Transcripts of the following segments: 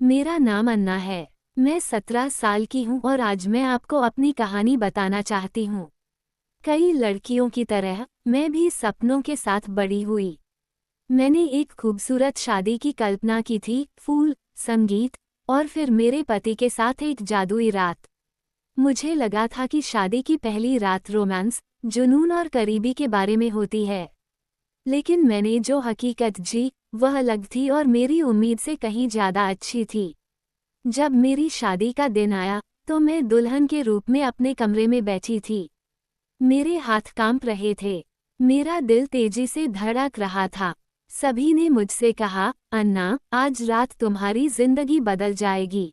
मेरा नाम अन्ना है। मैं 17 साल की हूँ और आज मैं आपको अपनी कहानी बताना चाहती हूँ। कई लड़कियों की तरह मैं भी सपनों के साथ बड़ी हुई। मैंने एक खूबसूरत शादी की कल्पना की थी, फूल, संगीत और फिर मेरे पति के साथ एक जादुई रात। मुझे लगा था कि शादी की पहली रात रोमांस, जुनून और करीबी के बारे में होती है। लेकिन मैंने जो हकीकत जी, वह अलग थी और मेरी उम्मीद से कहीं ज़्यादा अच्छी थी। जब मेरी शादी का दिन आया, तो मैं दुल्हन के रूप में अपने कमरे में बैठी थी। मेरे हाथ कांप रहे थे। मेरा दिल तेजी से धड़क रहा था। सभी ने मुझसे कहा, अन्ना, आज रात तुम्हारी जिंदगी बदल जाएगी।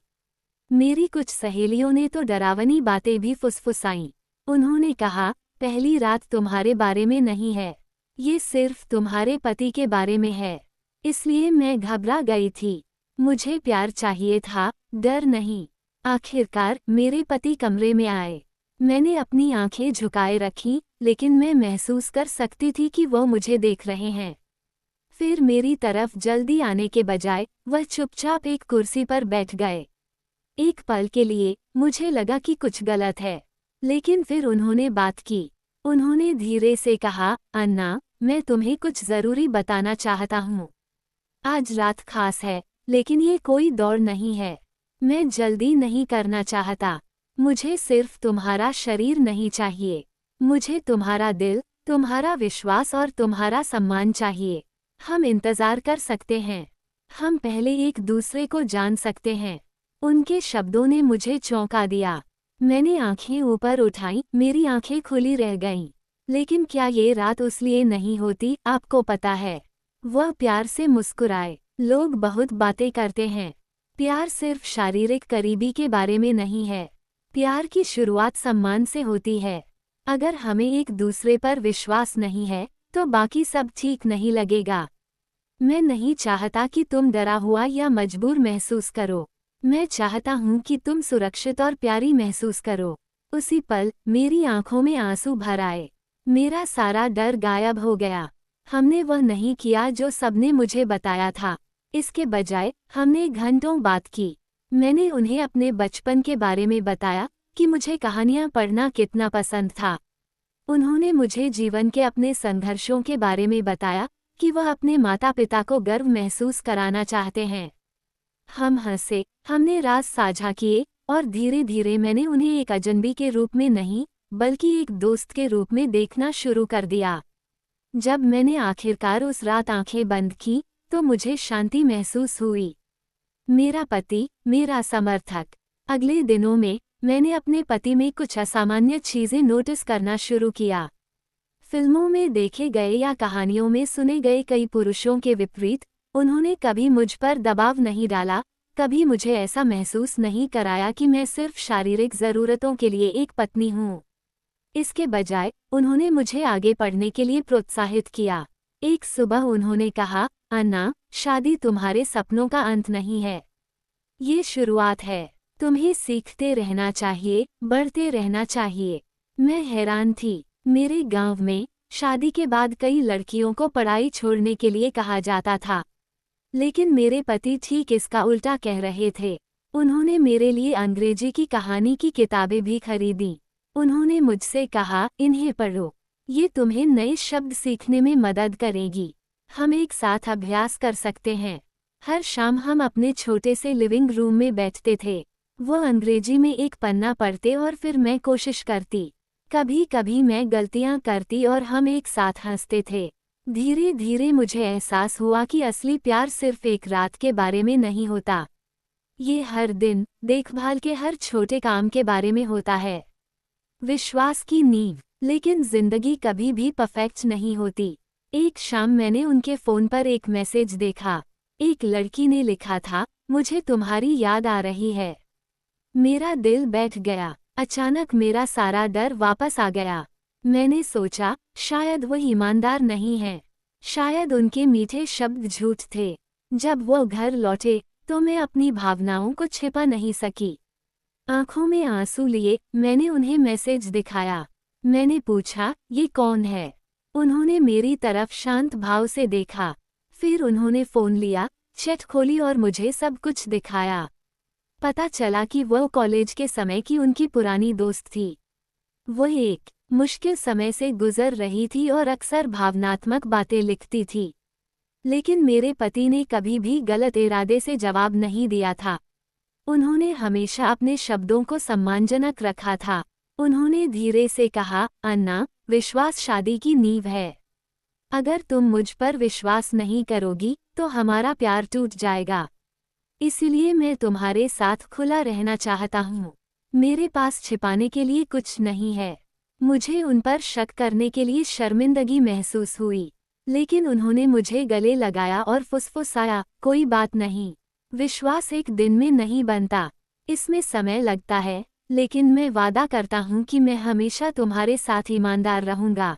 मेरी कुछ सहेलियों ने तो डरावनी बातें भी फुसफुसाईं। उन्होंने कहा, पहली रात तुम्हारे बारे में नहीं है, ये सिर्फ तुम्हारे पति के बारे में है। इसलिए मैं घबरा गई थी। मुझे प्यार चाहिए था, डर नहीं। आखिरकार मेरे पति कमरे में आए। मैंने अपनी आंखें झुकाए रखीं, लेकिन मैं महसूस कर सकती थी कि वो मुझे देख रहे हैं। फिर मेरी तरफ जल्दी आने के बजाय वह चुपचाप एक कुर्सी पर बैठ गए। एक पल के लिए मुझे लगा कि कुछ गलत है, लेकिन फिर उन्होंने बात की। उन्होंने धीरे से कहा, अन्ना, मैं तुम्हें कुछ ज़रूरी बताना चाहता हूँ। आज रात खास है, लेकिन ये कोई दौड़ नहीं है। मैं जल्दी नहीं करना चाहता। मुझे सिर्फ तुम्हारा शरीर नहीं चाहिए। मुझे तुम्हारा दिल, तुम्हारा विश्वास और तुम्हारा सम्मान चाहिए। हम इंतज़ार कर सकते हैं। हम पहले एक दूसरे को जान सकते हैं। उनके शब्दों ने मुझे चौंका दिया। मैंने आंखें ऊपर उठाईं, मेरी आंखें खुली रह गईं। लेकिन क्या ये रात उस लिए नहीं होती, आपको पता है? वह प्यार से मुस्कुराए। लोग बहुत बातें करते हैं। प्यार सिर्फ शारीरिक करीबी के बारे में नहीं है। प्यार की शुरुआत सम्मान से होती है। अगर हमें एक दूसरे पर विश्वास नहीं है, तो बाकी सब ठीक नहीं लगेगा। मैं नहीं चाहता कि तुम डरा हुआ या मजबूर महसूस करो। मैं चाहता हूँ कि तुम सुरक्षित और प्यारी महसूस करो। उसी पल मेरी आंखों में आंसू भर आए। मेरा सारा डर गायब हो गया। हमने वह नहीं किया जो सबने मुझे बताया था। इसके बजाय हमने घंटों बात की। मैंने उन्हें अपने बचपन के बारे में बताया कि मुझे कहानियाँ पढ़ना कितना पसंद था। उन्होंने मुझे जीवन के अपने संघर्षों के बारे में बताया कि वह अपने माता पिता को गर्व महसूस कराना चाहते हैं। हम हंसे, हमने राज साझा किए और धीरे धीरे मैंने उन्हें एक अजनबी के रूप में नहीं, बल्कि एक दोस्त के रूप में देखना शुरू कर दिया। जब मैंने आखिरकार उस रात आंखें बंद की, तो मुझे शांति महसूस हुई। मेरा पति, मेरा समर्थक। अगले दिनों में मैंने अपने पति में कुछ असामान्य चीजें नोटिस करना शुरू किया। फिल्मों में देखे गए या कहानियों में सुने गए कई पुरुषों के विपरीत, उन्होंने कभी मुझ पर दबाव नहीं डाला, कभी मुझे ऐसा महसूस नहीं कराया कि मैं सिर्फ शारीरिक ज़रूरतों के लिए एक पत्नी हूँ। इसके बजाय उन्होंने मुझे आगे पढ़ने के लिए प्रोत्साहित किया। एक सुबह उन्होंने कहा, अन्ना, शादी तुम्हारे सपनों का अंत नहीं है, ये शुरुआत है। तुम्हें सीखते रहना चाहिए, बढ़ते रहना चाहिए। मैं हैरान थी। मेरे गांव में शादी के बाद कई लड़कियों को पढ़ाई छोड़ने के लिए कहा जाता था, लेकिन मेरे पति ठीक इसका उल्टा कह रहे थे। उन्होंने मेरे लिए अंग्रेजी की कहानी की किताबें भी खरीदी। उन्होंने मुझसे कहा, इन्हें पढ़ो, ये तुम्हें नए शब्द सीखने में मदद करेगी। हम एक साथ अभ्यास कर सकते हैं। हर शाम हम अपने छोटे से लिविंग रूम में बैठते थे। वो अंग्रेजी में एक पन्ना पढ़ते और फिर मैं कोशिश करती। कभी कभी मैं गलतियां करती और हम एक साथ हंसते थे। धीरे धीरे मुझे एहसास हुआ कि असली प्यार सिर्फ एक रात के बारे में नहीं होता। ये हर दिन, देखभाल के हर छोटे काम के बारे में होता है। विश्वास की नींव। लेकिन जिंदगी कभी भी परफेक्ट नहीं होती। एक शाम मैंने उनके फ़ोन पर एक मैसेज देखा। एक लड़की ने लिखा था, मुझे तुम्हारी याद आ रही है। मेरा दिल बैठ गया। अचानक मेरा सारा डर वापस आ गया। मैंने सोचा, शायद वो ईमानदार नहीं है। शायद उनके मीठे शब्द झूठ थे। जब वो घर लौटे, तो मैं अपनी भावनाओं को छिपा नहीं सकी। आंखों में आंसू लिए मैंने उन्हें मैसेज दिखाया। मैंने पूछा, ये कौन है? उन्होंने मेरी तरफ शांत भाव से देखा। फिर उन्होंने फ़ोन लिया, चैट खोली और मुझे सब कुछ दिखाया। पता चला कि वह कॉलेज के समय की उनकी पुरानी दोस्त थी। वह एक मुश्किल समय से गुजर रही थी और अक्सर भावनात्मक बातें लिखती थी। लेकिन मेरे पति ने कभी भी गलत इरादे से जवाब नहीं दिया था। उन्होंने हमेशा अपने शब्दों को सम्मानजनक रखा था। उन्होंने धीरे से कहा, अन्ना, विश्वास शादी की नींव है। अगर तुम मुझ पर विश्वास नहीं करोगी तो हमारा प्यार टूट जाएगा। इसलिए मैं तुम्हारे साथ खुला रहना चाहता हूँ। मेरे पास छिपाने के लिए कुछ नहीं है। मुझे उन पर शक करने के लिए शर्मिंदगी महसूस हुई, लेकिन उन्होंने मुझे गले लगाया और फुसफुसाया, कोई बात नहीं। विश्वास एक दिन में नहीं बनता, इसमें समय लगता है, लेकिन मैं वादा करता हूँ कि मैं हमेशा तुम्हारे साथ ईमानदार रहूँगा।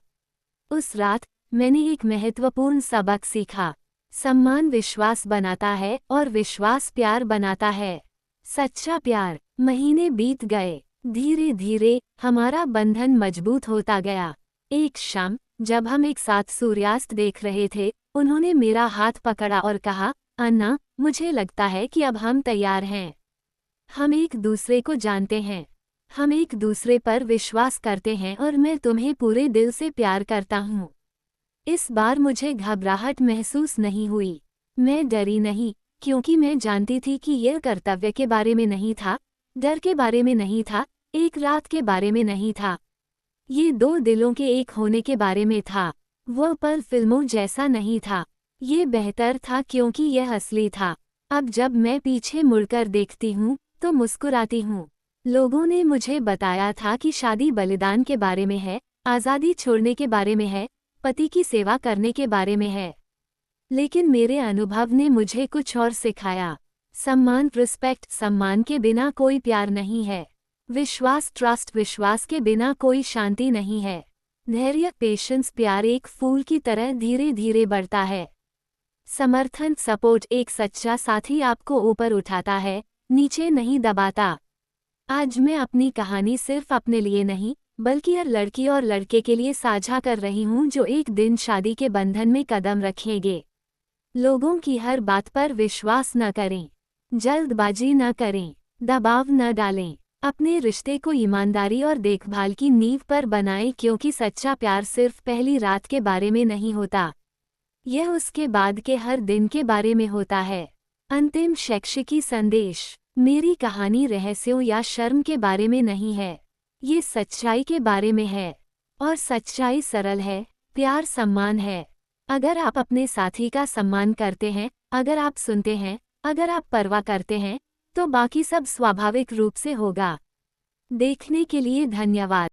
उस रात मैंने एक महत्वपूर्ण सबक सीखा। सम्मान विश्वास बनाता है और विश्वास प्यार बनाता है। सच्चा प्यार। महीने बीत गए। धीरे धीरे हमारा बंधन मजबूत होता गया। एक शाम जब हम एक साथ सूर्यास्त देख रहे थे, उन्होंने मेरा हाथ पकड़ा और कहा, अन्ना, मुझे लगता है कि अब हम तैयार हैं। हम एक दूसरे को जानते हैं, हम एक दूसरे पर विश्वास करते हैं और मैं तुम्हें पूरे दिल से प्यार करता हूँ। इस बार मुझे घबराहट महसूस नहीं हुई। मैं डरी नहीं, क्योंकि मैं जानती थी कि यह कर्तव्य के बारे में नहीं था, डर के बारे में नहीं था, एक रात के बारे में नहीं था। ये दो दिलों के एक होने के बारे में था। वह पल फिल्मों जैसा नहीं था। ये बेहतर था क्योंकि यह असली था। अब जब मैं पीछे मुड़कर देखती हूँ तो मुस्कुराती हूँ। लोगों ने मुझे बताया था कि शादी बलिदान के बारे में है, आज़ादी छोड़ने के बारे में है, पति की सेवा करने के बारे में है। लेकिन मेरे अनुभव ने मुझे कुछ और सिखाया। सम्मान, रिस्पेक्ट, सम्मान के बिना कोई प्यार नहीं है। विश्वास, ट्रस्ट, विश्वास के बिना कोई शांति नहीं है। धैर्य, पेशेंस, प्यार एक फूल की तरह धीरे धीरे बढ़ता है। समर्थन, सपोर्ट, एक सच्चा साथी आपको ऊपर उठाता है, नीचे नहीं दबाता। आज मैं अपनी कहानी सिर्फ अपने लिए नहीं, बल्कि हर लड़की और लड़के के लिए साझा कर रही हूँ जो एक दिन शादी के बंधन में कदम रखेंगे। लोगों की हर बात पर विश्वास न करें, जल्दबाजी न करें, दबाव न डालें। अपने रिश्ते को ईमानदारी और देखभाल की नींव पर बनाएं, क्योंकि सच्चा प्यार सिर्फ पहली रात के बारे में नहीं होता, यह उसके बाद के हर दिन के बारे में होता है। अंतिम शैक्षिकी संदेश। मेरी कहानी रहस्यों या शर्म के बारे में नहीं है, ये सच्चाई के बारे में है। और सच्चाई सरल है, प्यार सम्मान है। अगर आप अपने साथी का सम्मान करते हैं, अगर आप सुनते हैं, अगर आप परवाह करते हैं, तो बाकी सब स्वाभाविक रूप से होगा। देखने के लिए धन्यवाद।